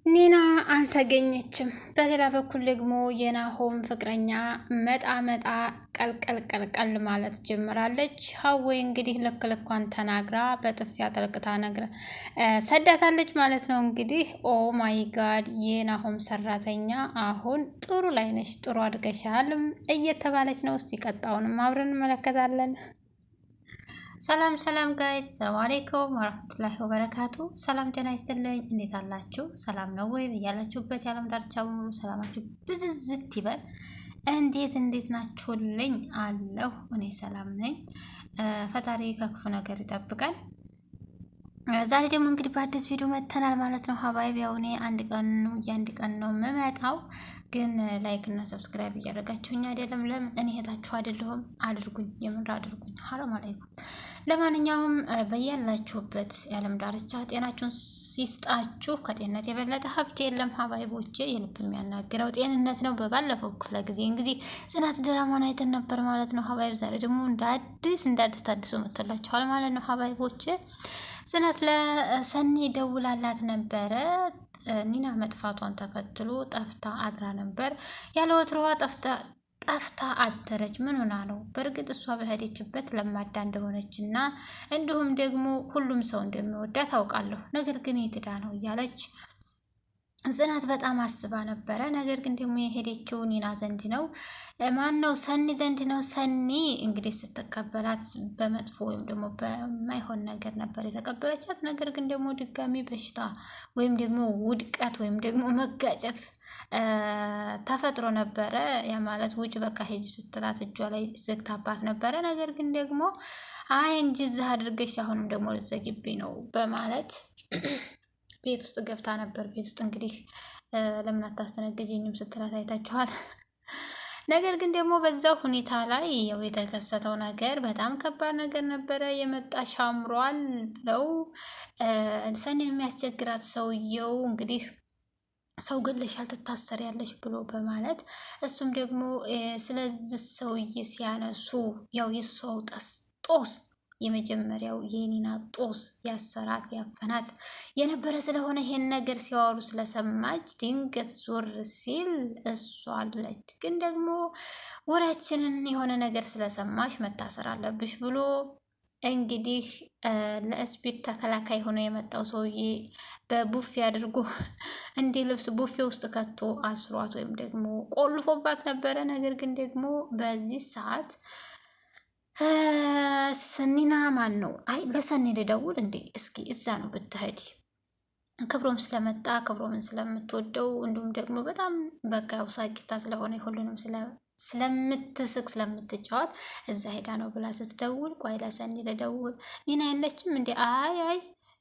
ኒና አልተገኘችም። በሌላ በኩል ደግሞ የናሆም ፍቅረኛ መጣ ቀልቀል ማለት ጀምራለች። ሀዌ እንግዲህ ልክ ልኳን ተናግራ በጥፊያ ተለቅታ ነግራ ሰዳታለች ማለት ነው። እንግዲህ ኦ ማይ ጋድ የናሆም ሰራተኛ አሁን ጥሩ ላይ ነሽ፣ ጥሩ አድገሻል እየተባለች ነው። እስቲ ቀጣውንም አብረን እንመለከታለን። ሰላም ጋይስ፣ ሰላም አለይኩም ወራህመቱላሂ ወበረካቱ። ሰላም ጤና ይስጥልኝ። እንዴት አላችሁ? ሰላም ነው ወይ? በያላችሁበት የዓለም ዳርቻ በሙሉ ሰላማችሁ ብዝዝት ይበል። እንዴት ናችሁልኝ? አለሁ እኔ ሰላም ነኝ። ፈጣሪ ከክፉ ነገር ይጠብቃል። ዛሬ ደግሞ እንግዲህ በአዲስ ቪዲዮ መጥተናል ማለት ነው። ሀባይብ ያው እኔ አንድ ቀን ነው የምመጣው፣ ግን ላይክ እና ሰብስክራይብ እያደረጋችሁኝ አይደለም። ለምን? እኔ እህታችሁ አይደለሁም? አድርጉኝ፣ የምር አድርጉኝ። ሐራም አለይኩም። ለማንኛውም በያላችሁበት የዓለም ዳርቻ ጤናችሁን ሲስጣችሁ። ከጤንነት የበለጠ ሀብት የለም ሀባይቦቼ። የልብ የሚያናግረው ጤንነት ነው። በባለፈው ክፍለ ጊዜ እንግዲህ ጽናት ድራማን አይተን ነበር ማለት ነው ሀባይብ። ዛሬ ደግሞ እንደ አዲስ ታድሶ መጥቶላችኋል ማለት ነው ሀባይቦቼ። ጽናት ለሰኒ ደውላላት ነበረ። ኒና መጥፋቷን ተከትሎ ጠፍታ አድራ ነበር። ያለ ወትሮዋ ጠፍታ አደረች። ምን ሆና ነው? በእርግጥ እሷ በሄደችበት ለማዳ እንደሆነች እና እንዲሁም ደግሞ ሁሉም ሰው እንደሚወዳት ታውቃለሁ። ነገር ግን የት ሄዳ ነው እያለች ጽናት በጣም አስባ ነበረ። ነገር ግን ደግሞ የሄደችው ኒና ዘንድ ነው። ማን ነው? ሰኒ ዘንድ ነው። ሰኒ እንግዲህ ስትቀበላት በመጥፎ ወይም ደግሞ በማይሆን ነገር ነበር የተቀበለቻት። ነገር ግን ደግሞ ድጋሚ በሽታ ወይም ደግሞ ውድቀት ወይም ደግሞ መጋጨት ተፈጥሮ ነበረ። ያ ማለት ውጭ በቃ ሄጅ ስትላት እጇ ላይ ዘግታባት ነበረ። ነገር ግን ደግሞ አይ እንጂ እዛ አድርገሽ አሁንም ደግሞ ልትዘጊብኝ ነው በማለት ቤት ውስጥ ገብታ ነበር። ቤት ውስጥ እንግዲህ ለምን አታስተናገጀኝም ስትላት አይታችኋል። ነገር ግን ደግሞ በዛው ሁኔታ ላይ ያው የተከሰተው ነገር በጣም ከባድ ነገር ነበረ። የመጣ ሻምሯል ብለው ሰኒን የሚያስቸግራት ሰውየው እንግዲህ ሰው ገለሻል ትታሰሪያለሽ ብሎ በማለት እሱም ደግሞ ስለዚህ ሰውዬ ሲያነሱ ያው የሰው ጦስ የመጀመሪያው የኒና ጦስ ያሰራት ያፈናት የነበረ ስለሆነ ይሄን ነገር ሲያወሩ ስለሰማች ድንገት ዞር ሲል እሷ አለች። ግን ደግሞ ወሬያችንን የሆነ ነገር ስለሰማች መታሰር አለብሽ ብሎ እንግዲህ ለስፒድ ተከላካይ ሆኖ የመጣው ሰውዬ በቡፌ አድርጎ እንደ ልብስ ቡፌ ውስጥ ከቶ አስሯት ወይም ደግሞ ቆልፎባት ነበረ። ነገር ግን ደግሞ በዚህ ሰዓት ሰኒና ማን ነው? አይ ለሰኒ ልደውል እንዴ? እስኪ እዛ ነው ብትሄድ ክብሮም ስለመጣ ክብሮምን ስለምትወደው እንዲሁም ደግሞ በጣም በቃ ሳቂታ ስለሆነ ሁሉንም ስለምትስቅ ስለምትጫወት እዛ ሄዳ ነው ብላ ስትደውል፣ ቆይ ለሰኒ ልደውል ኒና የለችም እንዴ? አይ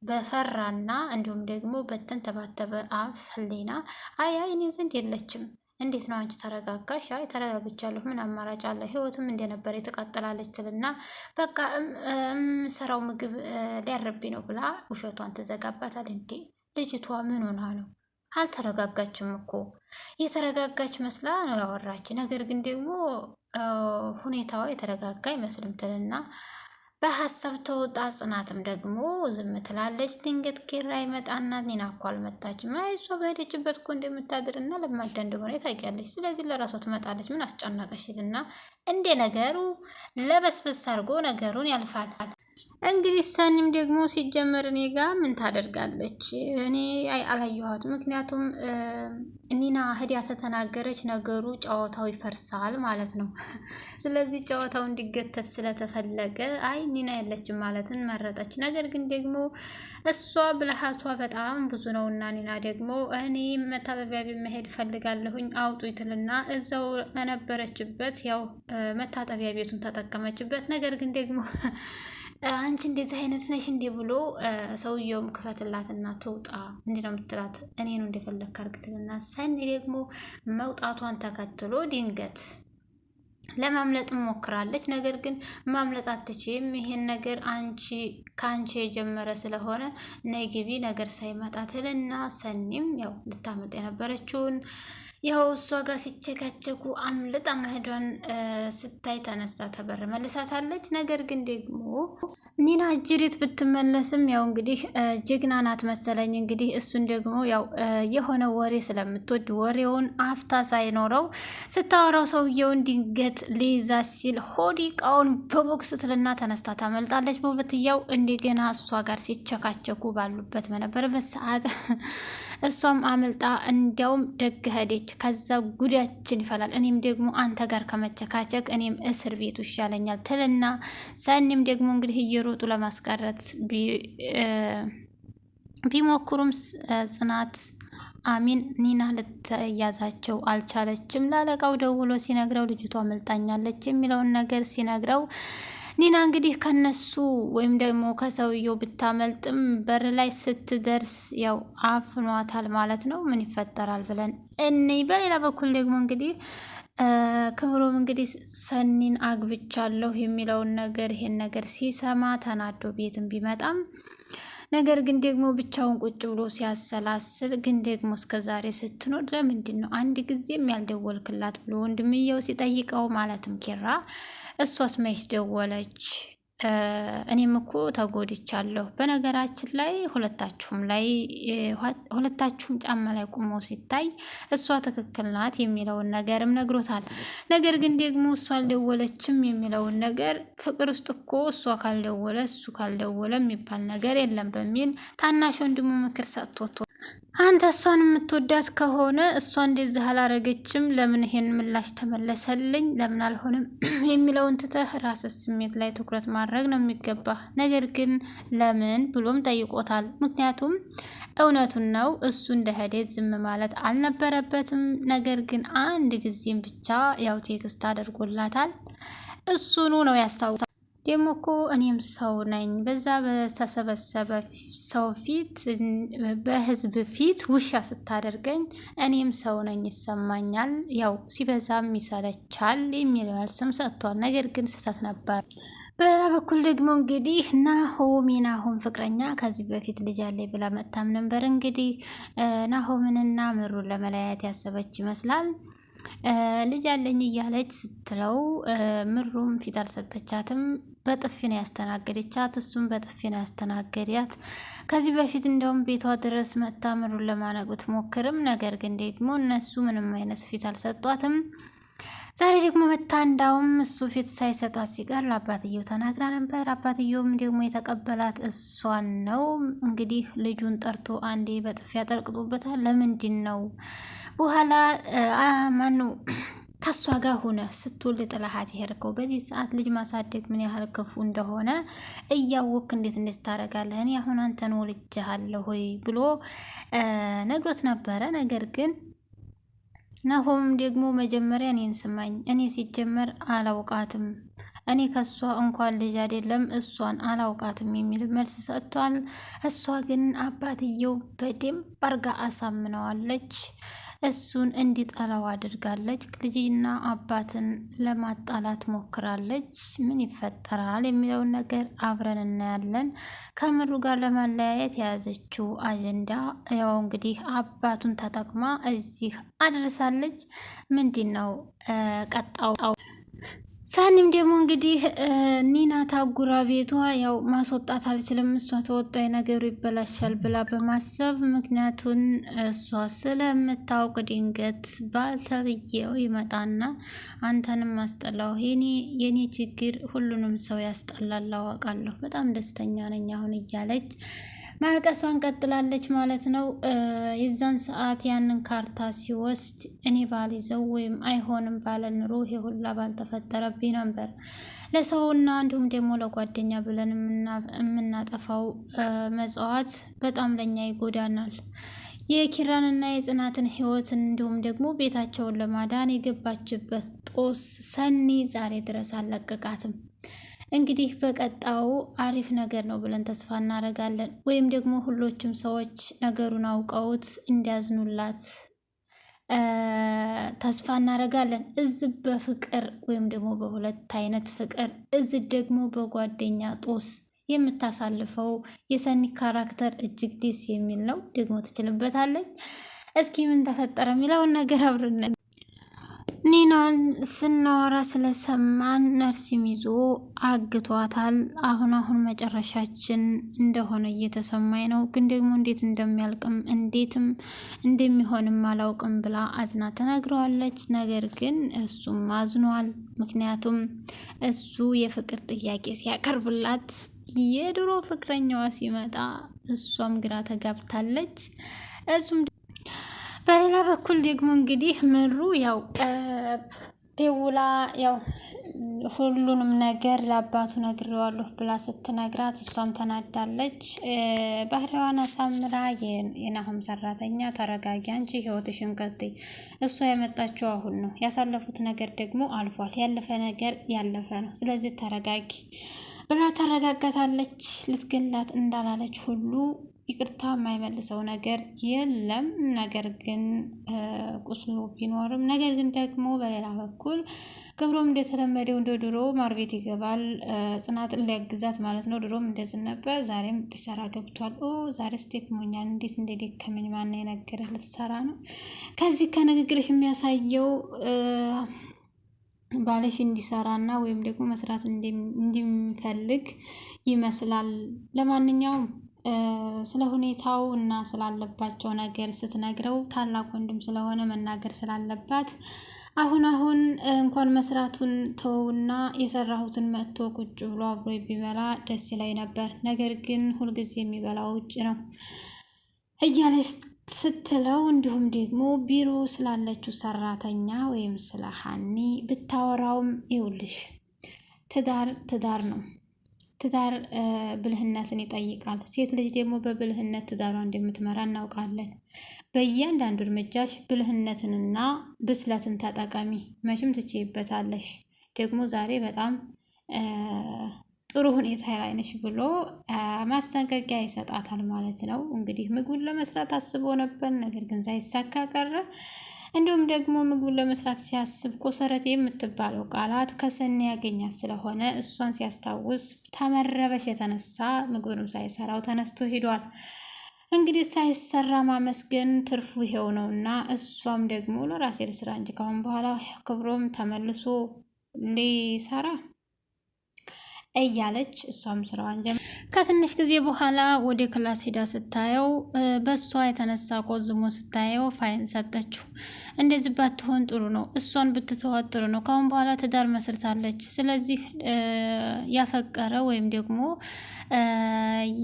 በፈራና እንዲሁም ደግሞ በተንተባተበ አፍ ህሊና አይ እኔ ዘንድ የለችም። እንዴት ነው አንቺ ተረጋጋሽ? አይ ተረጋግቻለሁ፣ ምን አማራጭ አለ? ህይወትም እንደነበረ የተቃጠላለች ትልና በቃ ሰራው ምግብ ሊያረብኝ ነው ብላ ውሸቷን ትዘጋባታል። እንዴ ልጅቷ ምን ሆና ነው? አልተረጋጋችም እኮ የተረጋጋች መስላ ነው ያወራች። ነገር ግን ደግሞ ሁኔታዋ የተረጋጋ አይመስልም ትልና በሀሳብ ተወጣ። ጽናትም ደግሞ ዝም ትላለች። ድንገት ኪራ ይመጣና ኒና እኮ አልመጣችም። አይ እሷ በሄደችበት እኮ እንደምታድርና ለማዳ እንደሆነ ታውቂያለች። ስለዚህ ለራሷ ትመጣለች፣ ምን አስጨነቀሽልና እንደ ነገሩ ለበስበስ አድርጎ ነገሩን ያልፋል። እንግዲህ ሰኒም ደግሞ ሲጀመር እኔ ጋ ምን ታደርጋለች? እኔ አላየኋት። ምክንያቱም ኒና ህዲያ ተተናገረች፣ ነገሩ ጨዋታው ይፈርሳል ማለት ነው። ስለዚህ ጨዋታው እንዲገተት ስለተፈለገ አይ ኒና የለችም ማለትን መረጠች። ነገር ግን ደግሞ እሷ ብልሃቷ በጣም ብዙ ነው እና ኒና ደግሞ እኔ መታጠቢያ ቤት መሄድ እፈልጋለሁኝ አውጡ ይትልና እዛው ነበረችበት ያው መታጠቢያ ቤቱን ተጠቀመችበት። ነገር ግን ደግሞ አንቺ እንደዚህ አይነት ነሽ እንዴ ብሎ ሰውየውም ክፈትላትና ትውጣ እንዴ ነው የምትላት። እኔ ነው እንደፈለክ አርግትልና ሰኒ ደግሞ መውጣቷን ተከትሎ ድንገት ለማምለጥ ሞክራለች። ነገር ግን ማምለጥ አትችይም፣ ይሄን ነገር ከአንቺ የጀመረ ስለሆነ ነይ ግቢ ነገር ሳይመጣ ትልና ሰኒም ያው ልታመልጥ የነበረችውን ያው እሷ ጋር ሲቸካቸኩ አምልጣ መሄዷን ስታይ ተነስታ ተበር መልሳታለች። ነገር ግን ደግሞ ኒና እጅሪት ብትመለስም ያው እንግዲህ ጀግና ናት መሰለኝ። እንግዲህ እሱን ደግሞ ያው የሆነ ወሬ ስለምትወድ ወሬውን አፍታ ሳይኖረው ስታወራው ሰውየውን ድንገት ሊይዛ ሲል ሆዲ እቃውን በቦክስ ትልና ተነስታ ታመልጣለች። በሁለትያው እንደገና እሷ ጋር ሲቸካቸኩ ባሉበት በነበረበት ሰዓት እሷም አመልጣ እንዲያውም ደግ ሄደች። ከዛ ጉዳችን ይፈላል፣ እኔም ደግሞ አንተ ጋር ከመቸካቸክ እኔም እስር ቤቱ ይሻለኛል ትልና ሰኒም ደግሞ እንግዲህ እየሮጡ ለማስቀረት ቢሞክሩም ጽናት አሚን ኒና ልትያዛቸው አልቻለችም። ላለቃው ደውሎ ሲነግረው ልጅቷ አመልጣኛለች የሚለውን ነገር ሲነግረው ኒና እንግዲህ ከነሱ ወይም ደግሞ ከሰውየው ብታመልጥም በር ላይ ስትደርስ ያው አፍኗታል ማለት ነው። ምን ይፈጠራል ብለን በሌላ በኩል ደግሞ እንግዲህ ክብሮም እንግዲህ ሰኒን አግብቻለሁ የሚለውን ነገር ይሄን ነገር ሲሰማ ተናዶ ቤትም ቢመጣም ነገር ግን ደግሞ ብቻውን ቁጭ ብሎ ሲያሰላስል ግን ደግሞ እስከዛሬ ስትኖር ለምንድን ነው አንድ ጊዜም ያልደወልክላት ብሎ ወንድምየው ሲጠይቀው ማለትም ኪራ እሷስ መች ደወለች? እኔም እኮ ተጎድቻለሁ። በነገራችን ላይ ሁለታችሁም ጫማ ላይ ቁሞ ሲታይ እሷ ትክክል ናት የሚለውን ነገርም ነግሮታል። ነገር ግን ደግሞ እሷ አልደወለችም የሚለውን ነገር ፍቅር ውስጥ እኮ እሷ ካልደወለ እሱ ካልደወለ የሚባል ነገር የለም በሚል ታናሽ ወንድሙ ምክር ሰጥቶት አንተ እሷን የምትወዳት ከሆነ እሷ እንደዚህ አላረገችም፣ ለምን ይሄን ምላሽ ተመለሰልኝ፣ ለምን አልሆነም የሚለውን ትተህ ራስህ ስሜት ላይ ትኩረት ማድረግ ነው የሚገባ። ነገር ግን ለምን ብሎም ጠይቆታል። ምክንያቱም እውነቱን ነው፣ እሱ እንደሄደ ዝም ማለት አልነበረበትም። ነገር ግን አንድ ጊዜም ብቻ ያው ቴክስት አድርጎላታል። እሱኑ ነው ያስታውሳል። ደግሞ እኮ እኔም ሰው ነኝ፣ በዛ በተሰበሰበ ሰው ፊት በህዝብ ፊት ውሻ ስታደርገኝ እኔም ሰው ነኝ ይሰማኛል፣ ያው ሲበዛም ይሰለቻል የሚል መልስም ሰጥቷል። ነገር ግን ስህተት ነበር። በሌላ በኩል ደግሞ እንግዲህ ናሆም ፍቅረኛ ከዚህ በፊት ልጅ አለኝ ብላ መጣም ነበር። እንግዲህ ናሆምንና ምሩን ለመለያየት ያሰበች ይመስላል። ልጅ አለኝ እያለች ስትለው ምሩም ፊት አልሰጠቻትም። በጥፊ ነው ያስተናገደቻት፣ እሱም በጥፊ ነው ያስተናገዳት። ከዚህ በፊት እንደውም ቤቷ ድረስ መታ ምሩን ለማነቅ ብትሞክርም ነገር ግን ደግሞ እነሱ ምንም አይነት ፊት አልሰጧትም። ዛሬ ደግሞ መታ እንዳውም እሱ ፊት ሳይሰጣት ሲቀር ለአባትየው ተናግራ ነበር። አባትየውም ደግሞ የተቀበላት እሷን ነው። እንግዲህ ልጁን ጠርቶ አንዴ በጥፊ ያጠልቅጦበታል። ለምንድን ነው በኋላ ማኑ ከሷ ጋር ሆነ ስትወልድ ጥላሃት ይሄርከው? በዚህ ሰዓት ልጅ ማሳደግ ምን ያህል ክፉ እንደሆነ እያወቅክ እንዴት ታደርጋለህ? እኔ አሁን አንተን ወልጄሃለሁ ሆይ ብሎ ነግሮት ነበረ። ነገር ግን ናሆም ደግሞ መጀመሪያ እኔን ስማኝ፣ እኔ ሲጀመር አላውቃትም፣ እኔ ከሷ እንኳን ልጅ አይደለም እሷን አላውቃትም የሚል መልስ ሰጥቷል። እሷ ግን አባትየው በደንብ አርጋ አሳምነዋለች። እሱን እንዲጠላው አድርጋለች። ልጅና አባትን ለማጣላት ሞክራለች። ምን ይፈጠራል የሚለውን ነገር አብረን እናያለን። ከምሩ ጋር ለማለያየት የያዘችው አጀንዳ ያው እንግዲህ አባቱን ተጠቅማ እዚህ አድርሳለች። ምንድን ነው ቀጣው? ሳኒም ደግሞ እንግዲህ ኒና ታጉራ ቤቷ ያው ማስወጣት አልችልም፣ እሷ ተወጣይ ነገሩ ይበላሻል ብላ በማሰብ ምክንያቱን እሷ ስለምታውቅ ድንገት ባልተብዬው ይመጣና አንተንም አስጠላው፣ የኔ ችግር ሁሉንም ሰው ያስጠላል አዋቃለሁ፣ በጣም ደስተኛ ነኝ አሁን እያለች ማልቀሷን ቀጥላለች ማለት ነው። የዛን ሰዓት ያንን ካርታ ሲወስድ እኔ ባልይዘው ወይም አይሆንም ባለ ኑሮ ይሄ ሁላ ባልተፈጠረብኝ ነበር። ለሰውና እንዲሁም ደግሞ ለጓደኛ ብለን የምናጠፋው መጽዋዕት በጣም ለኛ ይጎዳናል። የኪራንና የጽናትን ህይወት እንዲሁም ደግሞ ቤታቸውን ለማዳን የገባችበት ጦስ ሰኒ ዛሬ ድረስ አልለቀቃትም። እንግዲህ በቀጣው አሪፍ ነገር ነው ብለን ተስፋ እናደርጋለን። ወይም ደግሞ ሁሎችም ሰዎች ነገሩን አውቀውት እንዲያዝኑላት ተስፋ እናደርጋለን። እዚህ በፍቅር ወይም ደግሞ በሁለት አይነት ፍቅር፣ እዚህ ደግሞ በጓደኛ ጦስ የምታሳልፈው የሰኒ ካራክተር እጅግ ደስ የሚል ነው። ደግሞ ትችልበታለች። እስኪ ምን ተፈጠረ የሚለውን ነገር አብረን ኒናን ስናወራ ስለሰማን ነርሲም ይዞ አግቷታል። አሁን መጨረሻችን እንደሆነ እየተሰማኝ ነው፣ ግን ደግሞ እንዴት እንደሚያልቅም እንዴትም እንደሚሆንም አላውቅም ብላ አዝና ተናግረዋለች። ነገር ግን እሱም አዝኗል። ምክንያቱም እሱ የፍቅር ጥያቄ ሲያቀርብላት የድሮ ፍቅረኛዋ ሲመጣ እሷም ግራ ተጋብታለች። እሱም በሌላ በኩል ደግሞ እንግዲህ ምሩ ያው ደውላ ያው ሁሉንም ነገር ለአባቱ ነግሬዋለሁ ብላ ስትነግራት እሷም ተናዳለች። ባህሪዋን አሳምራ የናሆም ሰራተኛ ተረጋጊ፣ አንቺ ህይወትሽን ቀጥይ፣ እሷ የመጣችው አሁን ነው፣ ያሳለፉት ነገር ደግሞ አልፏል፣ ያለፈ ነገር ያለፈ ነው፣ ስለዚህ ተረጋጊ ብላ ታረጋጋታለች። ልትገላት እንዳላለች ሁሉ ይቅርታ የማይመልሰው ነገር የለም። ነገር ግን ቁስሉ ቢኖርም ነገር ግን ደግሞ በሌላ በኩል ክብሮም እንደተለመደው እንደ ድሮ ማር ቤት ይገባል፣ ጽናትን ሊያግዛት ማለት ነው። ድሮም እንደዚህ ነበር፣ ዛሬም ሊሰራ ገብቷል። ዛሬስ ደክሞኛል፣ እንዴት እንደደከመኝ ማን የነገረህ? ልትሰራ ነው? ከዚህ ከንግግርሽ የሚያሳየው ባለሽ እንዲሰራና ወይም ደግሞ መስራት እንደሚፈልግ ይመስላል። ለማንኛውም ስለ ሁኔታው እና ስላለባቸው ነገር ስትነግረው ታላቅ ወንድም ስለሆነ መናገር ስላለባት አሁን እንኳን መስራቱን ተውና የሰራሁትን መጥቶ ቁጭ ብሎ አብሮ ቢበላ ደስ ይላይ ነበር፣ ነገር ግን ሁልጊዜ የሚበላው ውጭ ነው እያለች ስትለው፣ እንዲሁም ደግሞ ቢሮ ስላለችው ሰራተኛ ወይም ስለ ሀኒ ብታወራውም ይውልሽ ትዳር ነው። ትዳር ብልህነትን ይጠይቃል። ሴት ልጅ ደግሞ በብልህነት ትዳሯ እንደምትመራ እናውቃለን። በእያንዳንዱ እርምጃሽ ብልህነትንና ብስለትን ተጠቀሚ፣ መቼም ትችይበታለሽ። ደግሞ ዛሬ በጣም ጥሩ ሁኔታ ላይ ነሽ ብሎ ማስጠንቀቂያ ይሰጣታል ማለት ነው። እንግዲህ ምግቡን ለመስራት አስቦ ነበር፣ ነገር ግን ሳይሳካ ቀረ። እንዲሁም ደግሞ ምግቡን ለመስራት ሲያስብ ኮሰረት የምትባለው ቃላት ከሰኒ ያገኛት ስለሆነ እሷን ሲያስታውስ ተመረበሽ የተነሳ ምግቡንም ሳይሰራው ተነስቶ ሄዷል። እንግዲህ ሳይሰራ ማመስገን ትርፉ ይሄው ነውና እሷም ደግሞ ለራሴ ልስራ እንጂ ካሁን በኋላ ክብሮም ተመልሶ ሊሰራ እያለች እሷም ስራዋን ጀመረች። ከትንሽ ጊዜ በኋላ ወደ ክላስ ሄዳ ስታየው በእሷ የተነሳ ቆዝሞ ስታየው ፋይን ሰጠችው። እንደዚህ ባትሆን ጥሩ ነው፣ እሷን ብትተዋት ጥሩ ነው። ካሁን በኋላ ትዳር መስርታለች። ስለዚህ ያፈቀረ ወይም ደግሞ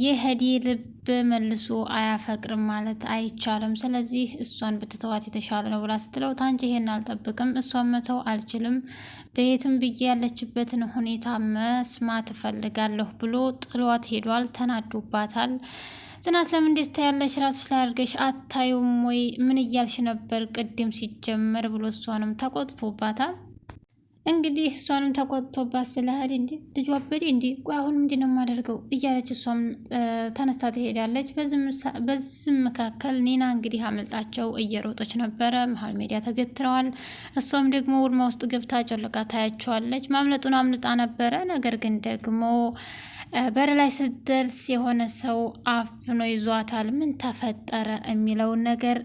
የሄዲ ልብ መልሶ አያፈቅርም ማለት አይቻልም። ስለዚህ እሷን ብትተዋት የተሻለ ነው ብላ ስትለው ታንቺ ይሄን አልጠብቅም፣ እሷን መተው አልችልም፣ በየትም ብዬ ያለችበትን ሁኔታ መስማት እፈልጋለሁ ብሎ ጥሏት ሄዷል። ተናዶባታል። ጽናት ለምን እንደዚህ ታያለሽ? ራስሽ ላይ አድርገሽ አታዩም ወይ? ምን እያልሽ ነበር ቅድም ሲጀመር ብሎ እሷንም ተቆጥቶባታል። እንግዲህ እሷንም ተቆጥቶባት ስለሄድ እንዲ ልጇ አበዴ እንዲ ቆይ አሁን ምንድን ነው የማደርገው እያለች እሷም ተነስታ ትሄዳለች። በዚህም መካከል ኒና እንግዲህ አመልጣቸው እየሮጠች ነበረ። መሀል ሜዳ ተገትረዋል። እሷም ደግሞ ውልማ ውስጥ ገብታ ጨልቃ ታያቸዋለች። ማምለጡን አምልጣ ነበረ። ነገር ግን ደግሞ በር ላይ ስትደርስ የሆነ ሰው አፍኖ ይዟታል። ምን ተፈጠረ የሚለውን ነገር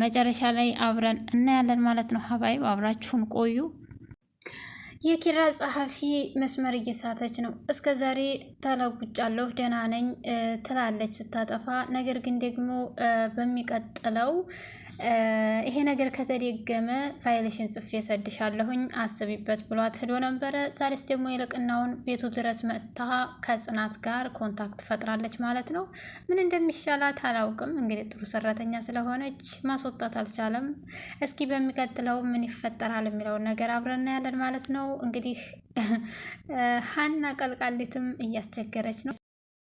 መጨረሻ ላይ አብረን እናያለን ማለት ነው። ሀባይ አብራችሁን ቆዩ። የኪራ ጸሐፊ መስመር እየሳተች ነው። እስከ ዛሬ ተለውጫለሁ ደህና ነኝ ትላለች ስታጠፋ። ነገር ግን ደግሞ በሚቀጥለው ይሄ ነገር ከተደገመ ፋይልሽን ጽፌ ሰድሻለሁኝ አስቢበት ብሏት ሄዶ ነበረ። ዛሬስ ደግሞ የልቅናውን ቤቱ ድረስ መጥታ ከጽናት ጋር ኮንታክት ፈጥራለች ማለት ነው። ምን እንደሚሻላት አላውቅም። እንግዲህ ጥሩ ሰራተኛ ስለሆነች ማስወጣት አልቻለም። እስኪ በሚቀጥለው ምን ይፈጠራል የሚለውን ነገር አብረን ያለን ማለት ነው። እንግዲህ ሀና ቀልቃሊትም እያስቸገረች ነው።